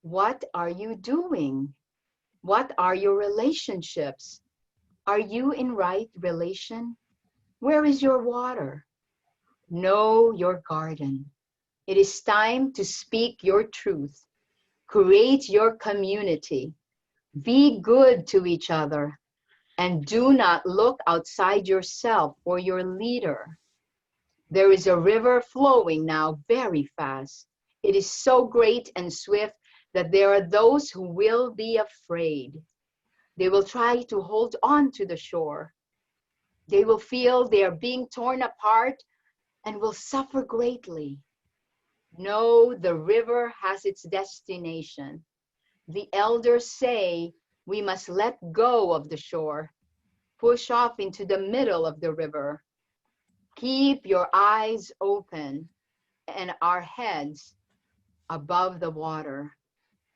What are you doing? What are your relationships? Are you in right relation? Where is your water? Know your garden. It is time to speak your truth. Create your community. Be good to each other. And do not look outside yourself for your leader. There is a river flowing now very fast. It is so great and swift that there are those who will be afraid. They will try to hold on to the shore. They will feel they are being torn apart and will suffer greatly. No, the river has its destination. The elders say we must let go of the shore, push off into the middle of the river. Keep your eyes open and our heads above the water.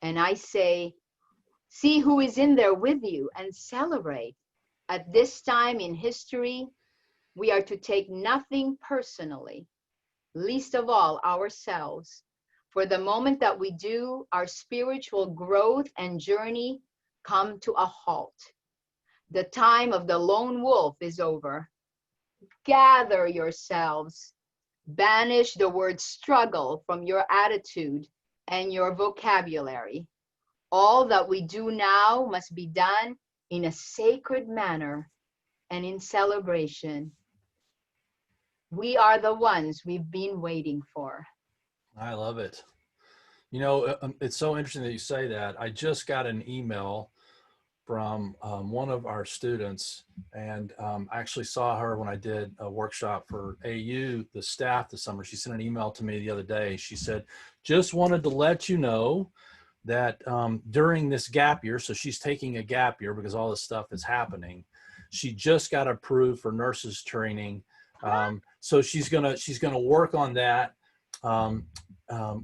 And I say, see who is in there with you and celebrate. At this time in history, we are to take nothing personally, least of all ourselves. For the moment that we do, our spiritual growth and journey come to a halt. The time of the lone wolf is over. Gather yourselves. Banish the word struggle from your attitude and your vocabulary. All that we do now must be done in a sacred manner and in celebration. We are the ones we've been waiting for. I love it. It's so interesting that you say that. I just got an email from one of our students, and I actually saw her when I did a workshop for AU, the staff this summer. She sent an email to me the other day. She said, just wanted to let you know that during this gap year, so she's taking a gap year because all this stuff is happening, She just got approved for nurses training. So she's gonna work on that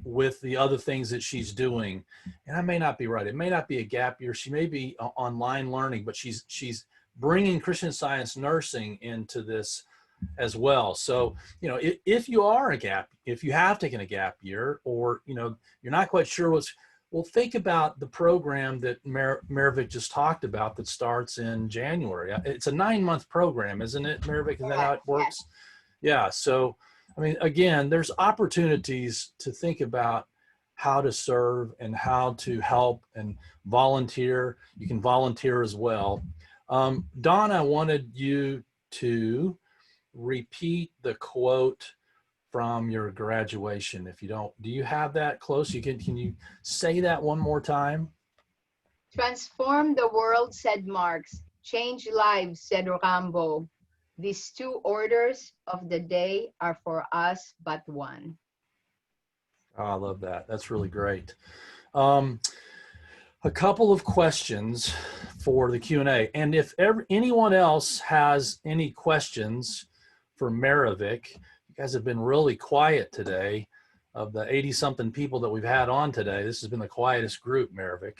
with the other things that she's doing. And I may not be right. It may not be a gap year. She may be online learning, but she's bringing Christian Science nursing into this as well. So, you know, if you have taken a gap year, or, you know, you're not quite sure well, think about the program that Marivic just talked about that starts in January. It's a 9-month program, isn't it, Marivic? Is that how it works? Yeah. So, I mean, again, there's opportunities to think about how to serve and how to help and volunteer. You can volunteer as well. Don, I wanted you to repeat the quote from your graduation. If you don't, do you have that close? Can you say that one more time? Transform the world, said Marx. Change lives, said Rambo. These 2 orders of the day are for us but one. Oh, I love that. That's really great. A couple of questions for the Q&A. And if anyone else has any questions for Marivic, you guys have been really quiet today. Of the 80-something people that we've had on today, this has been the quietest group, Marivic.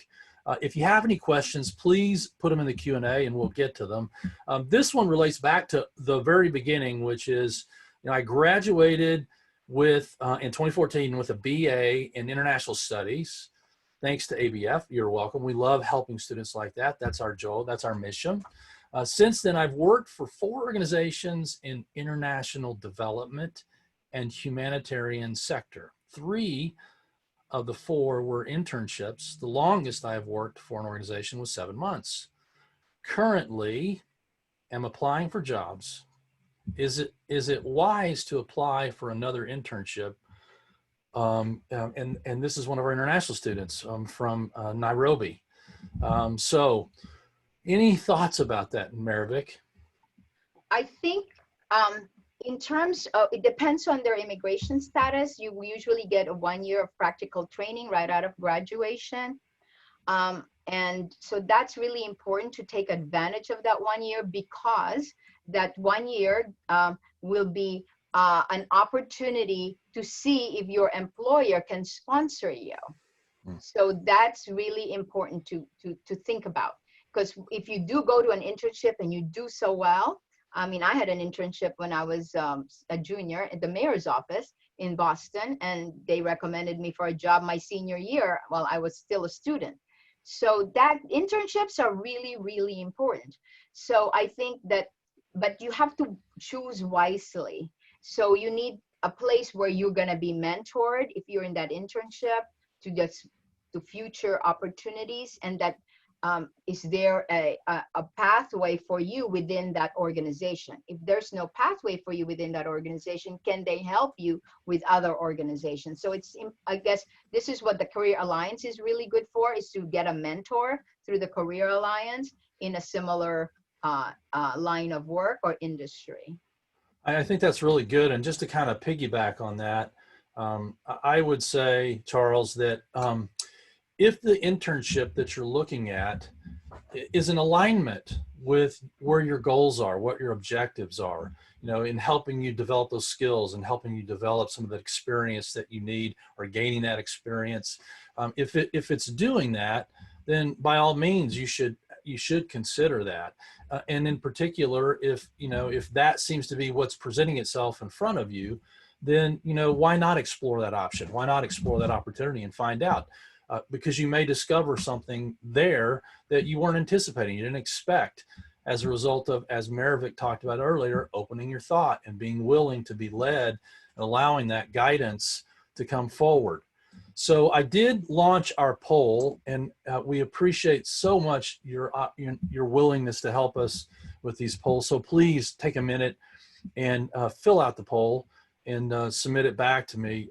If you have any questions, please put them in the Q&A and we'll get to them. This one relates back to the very beginning, which is, you know, I graduated with in 2014 with a BA in International Studies. Thanks to ABF, you're welcome. We love helping students like that. That's our job, that's our mission. Since then, I've worked for 4 organizations in international development and humanitarian sector. 3 of the 4 were internships. The longest I've worked for an organization was 7 months. Currently, I'm applying for jobs. Is it wise to apply for another internship? And this is one of our international students from Nairobi. So any thoughts about that, Marivic? I think in terms of, it depends on their immigration status. You usually get a 1 year of practical training right out of graduation. And so that's really important to take advantage of that 1 year, because that 1 year will be an opportunity to see if your employer can sponsor you. So that's really important to think about, because if you do go to an internship and you do so well, I mean, I had an internship when I was a junior at the mayor's office in Boston, and they recommended me for a job my senior year while I was still a student. So that internships are really, really important. So I think that, but you have to choose wisely. So you need a place where you're going to be mentored if you're in that internship, to future opportunities, and that is there a pathway for you within that organization? If there's no pathway for you within that organization, can they help you with other organizations? So it's, I guess this is what the Career Alliance is really good for, is to get a mentor through the Career Alliance in a similar line of work or industry. I think that's really good. And just to kind of piggyback on that, I would say, Charles, that if the internship that you're looking at is in alignment with where your goals are, what your objectives are, you know, in helping you develop those skills and helping you develop some of the experience that you need, or gaining that experience, if it's doing that, then by all means you should consider that. And in particular, if that seems to be what's presenting itself in front of you, then, you know, why not explore that option? Why not explore that opportunity and find out? Because you may discover something there that you weren't anticipating, you didn't expect, as a result of, as Marivic talked about earlier, opening your thought and being willing to be led and allowing that guidance to come forward. So I did launch our poll, and we appreciate so much your willingness to help us with these polls. So please take a minute and fill out the poll and submit it back to me.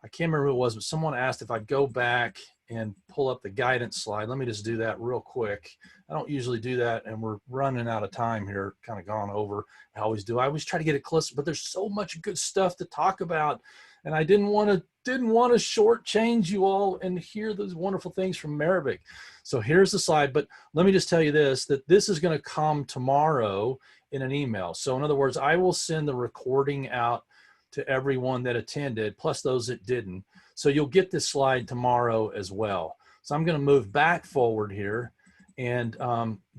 I can't remember who it was, but someone asked if I'd go back and pull up the guidance slide. Let me just do that real quick. I don't usually do that, and we're running out of time here, kind of gone over. I always do. I always try to get it close, but there's so much good stuff to talk about. and I didn't want to shortchange you all and hear those wonderful things from Marivic. So here's the slide, but let me just tell you this, that this is going to come tomorrow in an email. So in other words, I will send the recording out to everyone that attended, plus those that didn't. So you'll get this slide tomorrow as well. So I'm going to move back forward here and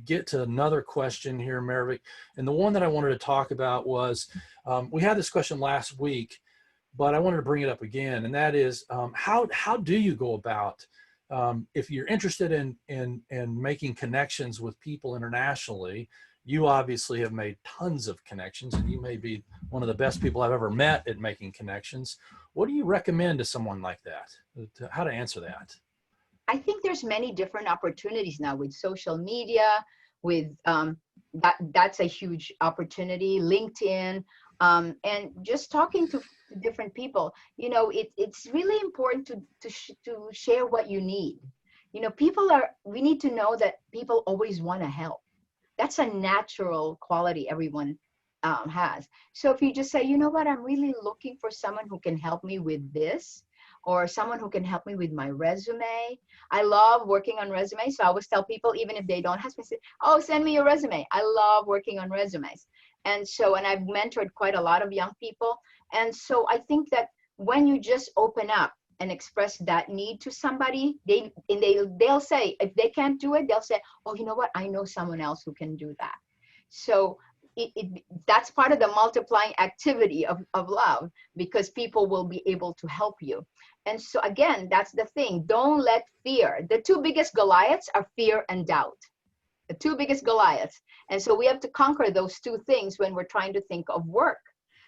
get to another question here, Marivic. And the one that I wanted to talk about was, we had this question last week, but I wanted to bring it up again. And that is, how do you go about, if you're interested in making connections with people internationally? You obviously have made tons of connections, and you may be one of the best people I've ever met at making connections. What do you recommend to someone like that? How to answer that? I think there's many different opportunities now with social media, with that's a huge opportunity, LinkedIn, and just talking to different people. You know, it's really important to share what you need. You know, we need to know that people always want to help. That's a natural quality everyone has. So if you just say, you know what, I'm really looking for someone who can help me with this, or someone who can help me with my resume. I love working on resumes. So I always tell people, even if they don't ask me, say, oh, send me your resume. I love working on resumes. And I've mentored quite a lot of young people. And so I think that when you just open up and express that need to somebody, they'll say, if they can't do it, they'll say, oh, you know what, I know someone else who can do that. So that's part of the multiplying activity of love, because people will be able to help you. And so again, that's the thing. Don't let fear. The two biggest Goliaths are fear and doubt. The two biggest Goliaths. And so we have to conquer those two things when we're trying to think of work,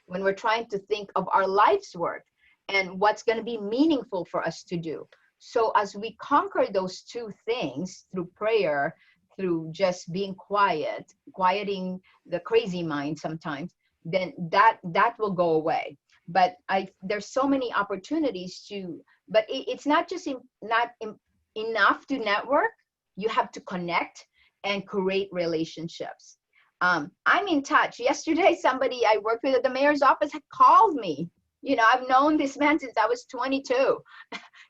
when we're trying to think of our life's work and what's going to be meaningful for us to do. So as we conquer those two things through prayer, through just being quiet, quieting the crazy mind sometimes, then that will go away. But there's so many opportunities but it's not just enough to network. You have to connect and create relationships. I'm in touch. Yesterday, somebody I worked with at the mayor's office had called me. You know, I've known this man since I was 22.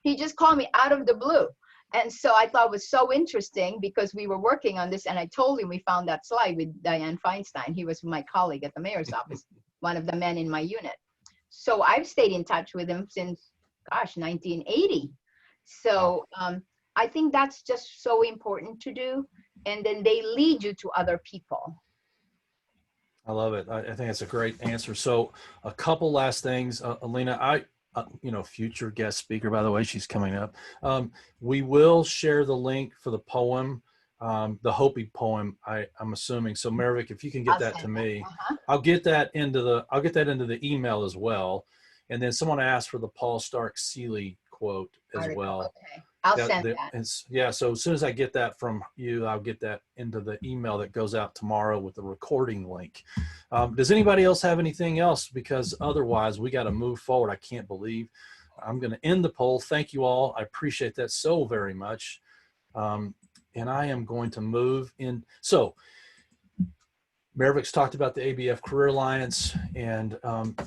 He just called me out of the blue. And so I thought it was so interesting, because we were working on this, and I told him we found that slide with Dianne Feinstein. He was my colleague at the mayor's office, one of the men in my unit. So I've stayed in touch with him since, 1980. So I think that's just so important to do. And then they lead you to other people. I love it. I think that's a great answer. So a couple last things, Alina, future guest speaker, by the way, she's coming up. We will share the link for the poem, the Hopi poem, I'm assuming. So Marivic, if you can get that to me, I'll get that into the email as well. And then someone asked for the Paul Stark Seeley quote as well. Okay. I'll send that. So as soon as I get that from you, I'll get that into the email that goes out tomorrow with the recording link. Does anybody else have anything else? Because otherwise we got to move forward. I can't believe I'm going to end the poll. Thank you all. I appreciate that so very much. And I am going to move in. So Marivic's talked about the ABF Career Alliance, and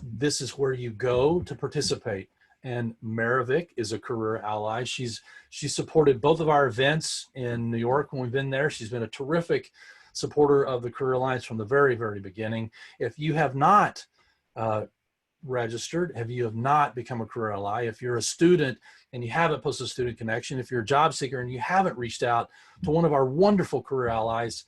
this is where you go to participate. And Marivic is a career ally. She's supported both of our events in New York when we've been there. She's been a terrific supporter of the Career Alliance from the very, very beginning. If you have not registered, if you have not become a career ally, if you're a student and you haven't posted a student connection, if you're a job seeker and you haven't reached out to one of our wonderful career allies,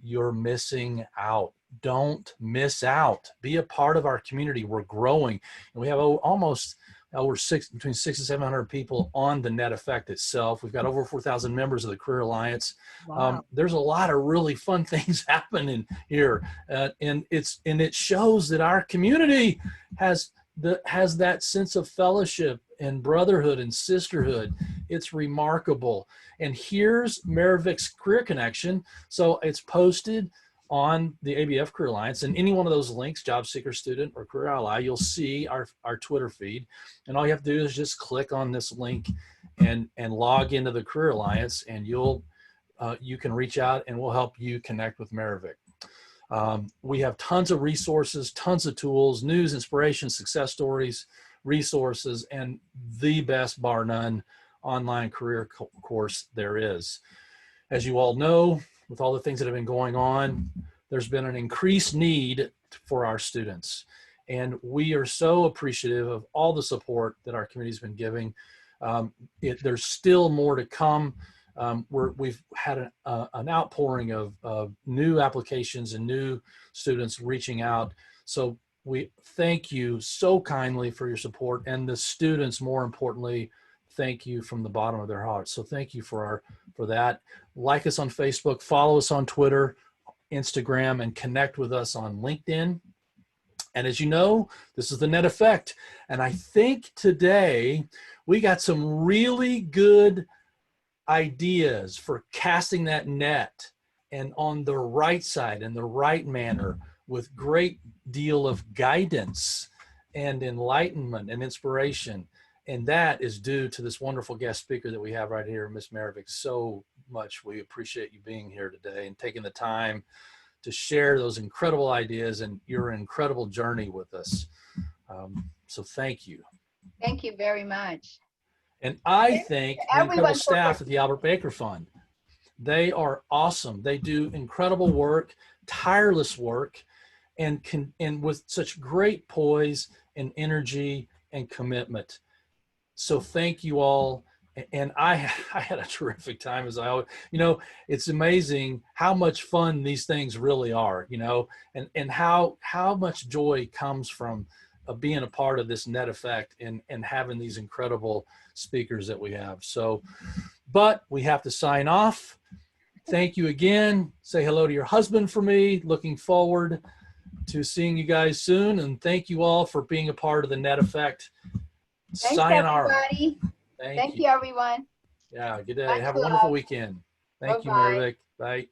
you're missing out. Don't miss out. Be a part of our community. We're growing, and we have almost between 600 and 700 people on the net effect itself. We've got over 4,000 members of the Career Alliance. Wow. There's a lot of really fun things happening here, and it shows that our community has that sense of fellowship and brotherhood and sisterhood. It's remarkable. And here's Marivic's Career Connection. So it's posted on the ABF Career Alliance, and any one of those links, job seeker, student, or career ally, you'll see our Twitter feed. And all you have to do is just click on this link and log into the Career Alliance, and you can reach out and we'll help you connect with Marivic. We have tons of resources, tons of tools, news, inspiration, success stories resources, and the best, bar none, online career course there is. As you all know, with all the things that have been going on, there's been an increased need for our students. And we are so appreciative of all the support that our community's been giving. There's still more to come. We've had an outpouring of new applications and new students reaching out. So we thank you so kindly for your support, and the students, more importantly, thank you from the bottom of their hearts. So thank you for that. Like us on Facebook, follow us on Twitter, Instagram, and connect with us on LinkedIn. And as you know, this is the net effect. And I think today we got some really good ideas for casting that net and on the right side in the right manner, with great deal of guidance and enlightenment and inspiration. And that is due to this wonderful guest speaker that we have right here, Miss Marivic. So much we appreciate you being here today and taking the time to share those incredible ideas and your incredible journey with us. So thank you. Thank you very much. And I thank the incredible staff at the Albert Baker Fund. They are awesome. They do incredible work, tireless work, and with such great poise and energy and commitment. So thank you all. And I had a terrific time, as I always, it's amazing how much fun these things really are, and how much joy comes from being a part of this net effect and having these incredible speakers that we have. So, but we have to sign off. Thank you again. Say hello to your husband for me. Looking forward to seeing you guys soon. And thank you all for being a part of the net effect. Thanks, Sayonara. everybody. Thank you, everyone. Yeah, good day. Much Have a love. wonderful weekend. Thank you, Bye-bye. Marivic. Bye.